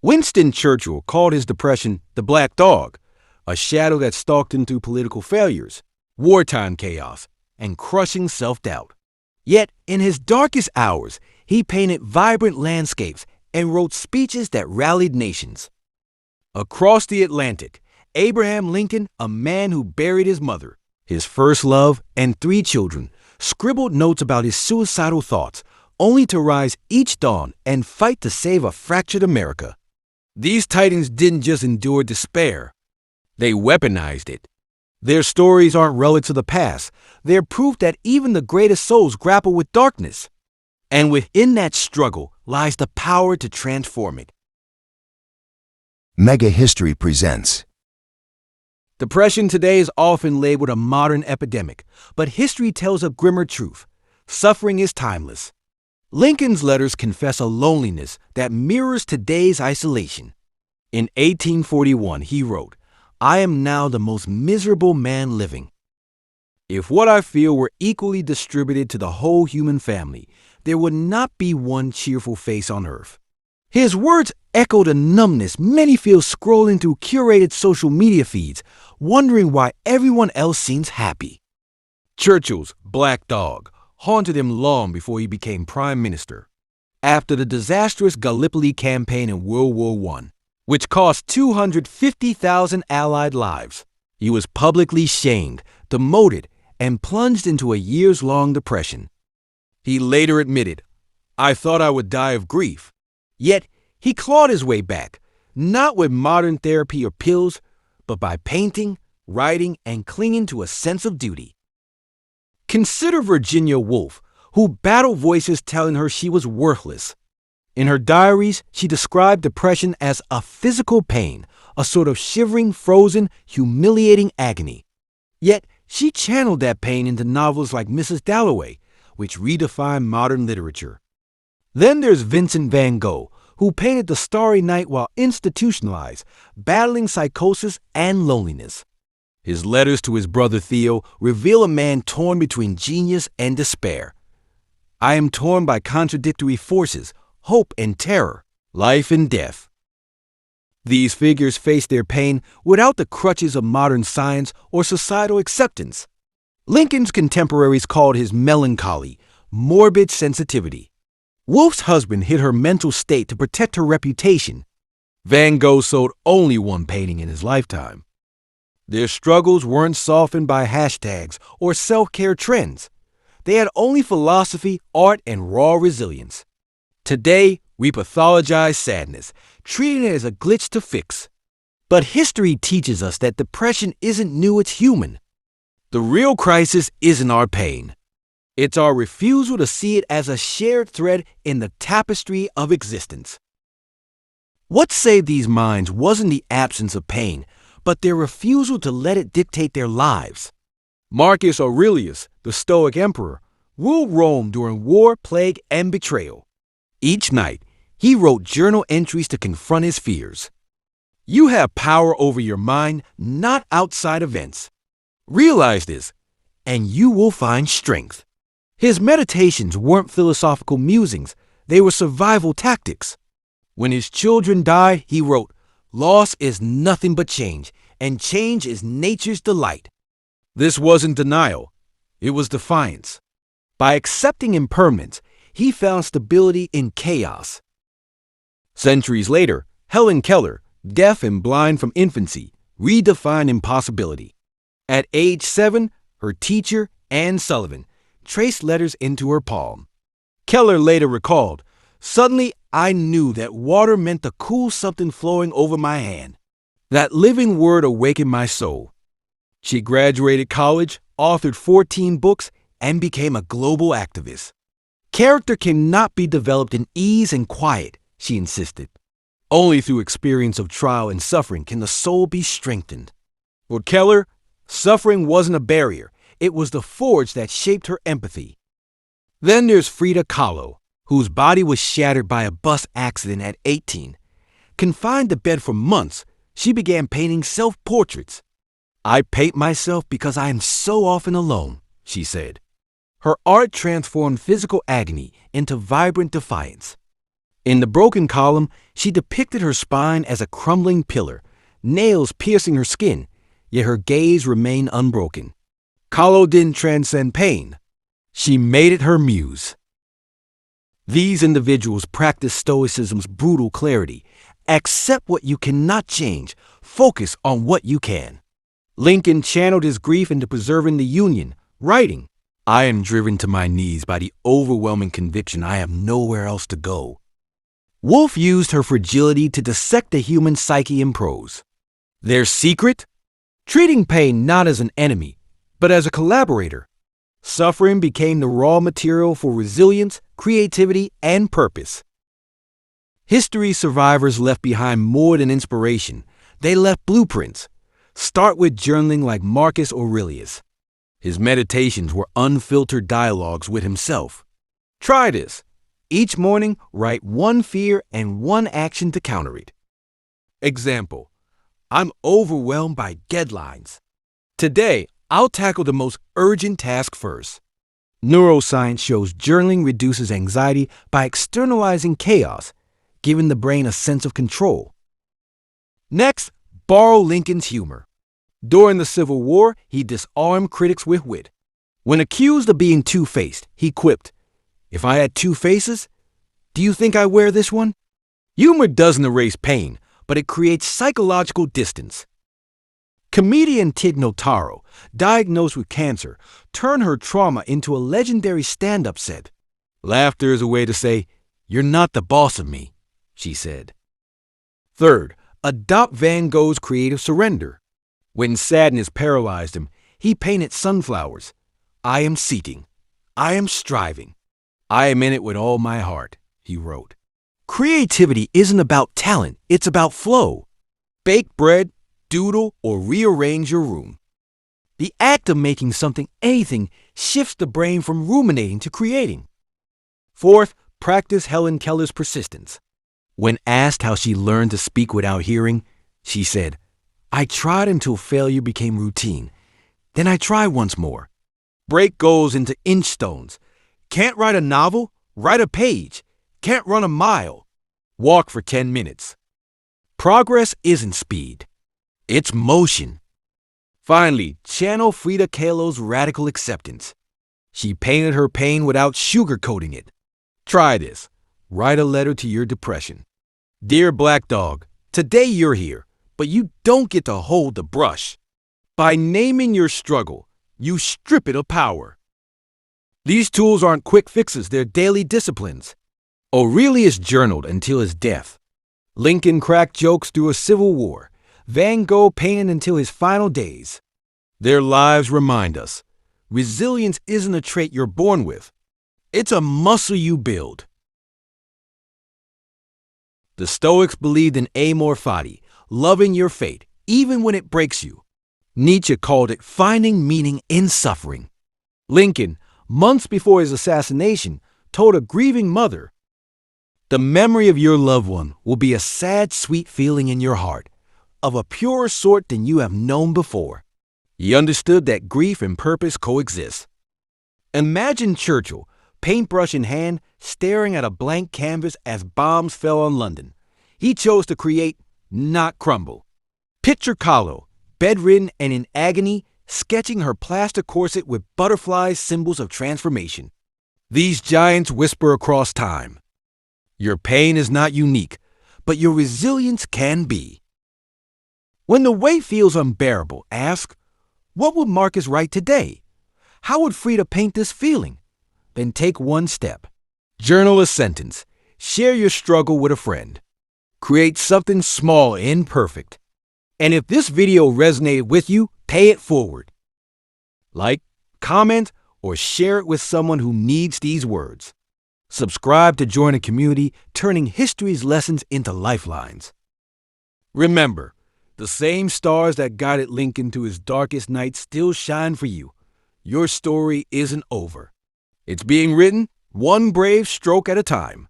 Winston Churchill called his depression the black dog, a shadow that stalked him through political failures, wartime chaos, and crushing self-doubt. Yet, in his darkest hours, he painted vibrant landscapes and wrote speeches that rallied nations. Across the Atlantic, Abraham Lincoln, a man who buried his mother, his first love, and 3 children, scribbled notes about his suicidal thoughts, only to rise each dawn and fight to save a fractured America. These titans didn't just endure despair, they weaponized it. Their stories aren't relics of the past, they're proof that even the greatest souls grapple with darkness. And within that struggle lies the power to transform it. Mega History presents. Depression today is often labeled a modern epidemic, but history tells a grimmer truth. Suffering is timeless. Lincoln's letters confess a loneliness that mirrors today's isolation. In 1841, he wrote, "I am now the most miserable man living. If what I feel were equally distributed to the whole human family, there would not be one cheerful face on earth." His words echoed a numbness many feel scrolling through curated social media feeds, wondering why everyone else seems happy. Churchill's black dog haunted him long before he became prime minister. After the disastrous Gallipoli campaign in World War I, which cost 250,000 Allied lives, he was publicly shamed, demoted, and plunged into a years-long depression. He later admitted, "I thought I would die of grief." Yet, he clawed his way back, not with modern therapy or pills, but by painting, writing, and clinging to a sense of duty. Consider Virginia Woolf, who battled voices telling her she was worthless. In her diaries, she described depression as a physical pain, a sort of shivering, frozen, humiliating agony. Yet, she channeled that pain into novels like Mrs. Dalloway, which redefined modern literature. Then there's Vincent van Gogh, who painted the Starry Night while institutionalized, battling psychosis and loneliness. His letters to his brother Theo reveal a man torn between genius and despair. "I am torn by contradictory forces, hope and terror, life and death." These figures face their pain without the crutches of modern science or societal acceptance. Lincoln's contemporaries called his melancholy morbid sensitivity. Woolf's husband hid her mental state to protect her reputation. Van Gogh sold only one painting in his lifetime. Their struggles weren't softened by hashtags or self-care trends. They had only philosophy, art, and raw resilience. Today, we pathologize sadness, treating it as a glitch to fix. But history teaches us that depression isn't new, it's human. The real crisis isn't our pain. It's our refusal to see it as a shared thread in the tapestry of existence. What saved these minds wasn't the absence of pain, but their refusal to let it dictate their lives. Marcus Aurelius, the Stoic emperor, ruled Rome during war, plague, and betrayal. Each night, he wrote journal entries to confront his fears. You have power over your mind, not outside events. Realize this, and you will find strength. His meditations weren't philosophical musings, they were survival tactics. When his children died, he wrote, "Loss is nothing but change, and change is nature's delight." This wasn't denial, it was defiance. By accepting impermanence, he found stability in chaos. Centuries later, Helen Keller, deaf and blind from infancy, redefined impossibility. At age 7, her teacher, Anne Sullivan, traced letters into her palm. Keller later recalled, "Suddenly, I knew that water meant the cool something flowing over my hand. That living word awakened my soul." She graduated college, authored 14 books, and became a global activist. Character cannot be developed in ease and quiet, she insisted. Only through experience of trial and suffering can the soul be strengthened. For Keller, suffering wasn't a barrier, it was the forge that shaped her empathy. Then there's Frida Kahlo, whose body was shattered by a bus accident at 18. Confined to bed for months, she began painting self-portraits. "I paint myself because I am so often alone," she said. Her art transformed physical agony into vibrant defiance. In the broken column, she depicted her spine as a crumbling pillar, nails piercing her skin, yet her gaze remained unbroken. Kahlo didn't transcend pain. She made it her muse. These individuals practice Stoicism's brutal clarity. Accept what you cannot change. Focus on what you can. Lincoln channeled his grief into preserving the Union, writing, "I am driven to my knees by the overwhelming conviction I have nowhere else to go." Woolf used her fragility to dissect the human psyche in prose. Their secret? Treating pain not as an enemy, but as a collaborator. Suffering became the raw material for resilience, creativity, and purpose. History survivors left behind more than inspiration. They left blueprints. Start with journaling like Marcus Aurelius. His meditations were unfiltered dialogues with himself. Try this. Each morning, write one fear and one action to counter it. Example: I'm overwhelmed by deadlines. Today, I'll tackle the most urgent task first. Neuroscience shows journaling reduces anxiety by externalizing chaos, giving the brain a sense of control. Next, borrow Lincoln's humor. During the Civil War, he disarmed critics with wit. When accused of being two-faced, he quipped, "If I had two faces, do you think I wear this one?" Humor doesn't erase pain, but it creates psychological distance. Comedian Tig Notaro, diagnosed with cancer, turned her trauma into a legendary stand-up set. "Laughter is a way to say, 'You're not the boss of me,'" she said. Third, adopt Van Gogh's creative surrender. When sadness paralyzed him, he painted sunflowers. "I am seeking. I am striving. I am in it with all my heart," he wrote. Creativity isn't about talent, it's about flow. Bake bread, doodle, or rearrange your room. The act of making something, anything, shifts the brain from ruminating to creating. Fourth, practice Helen Keller's persistence. When asked how she learned to speak without hearing, she said, "I tried until failure became routine. Then I tried once more." Break goals into inch stones. Can't write a novel? Write a page. Can't run a mile? Walk for 10 minutes. Progress isn't speed. It's motion. Finally, channel Frida Kahlo's radical acceptance. She painted her pain without sugarcoating it. Try this. Write a letter to your depression. "Dear Black Dog, today you're here, but you don't get to hold the brush." By naming your struggle, you strip it of power. These tools aren't quick fixes, they're daily disciplines. Aurelius journaled until his death. Lincoln cracked jokes through a civil war. Van Gogh painted until his final days. Their lives remind us, resilience isn't a trait you're born with. It's a muscle you build. The Stoics believed in amor fati, loving your fate, even when it breaks you. Nietzsche called it finding meaning in suffering. Lincoln, months before his assassination, told a grieving mother, "The memory of your loved one will be a sad, sweet feeling in your heart, of a purer sort than you have known before." He understood that grief and purpose coexist. Imagine Churchill, paintbrush in hand, staring at a blank canvas as bombs fell on London. He chose to create, not crumble. Picture Kahlo, bedridden and in agony, sketching her plaster corset with butterflies, symbols of transformation. These giants whisper across time. Your pain is not unique, but your resilience can be. When the weight feels unbearable, ask, what would Marcus write today? How would Frida paint this feeling? Then take one step. Journal a sentence. Share your struggle with a friend. Create something small and perfect. And if this video resonated with you, pay it forward. Like, comment, or share it with someone who needs these words. Subscribe to join a community turning history's lessons into lifelines. Remember, the same stars that guided Lincoln to his darkest night still shine for you. Your story isn't over. It's being written one brave stroke at a time.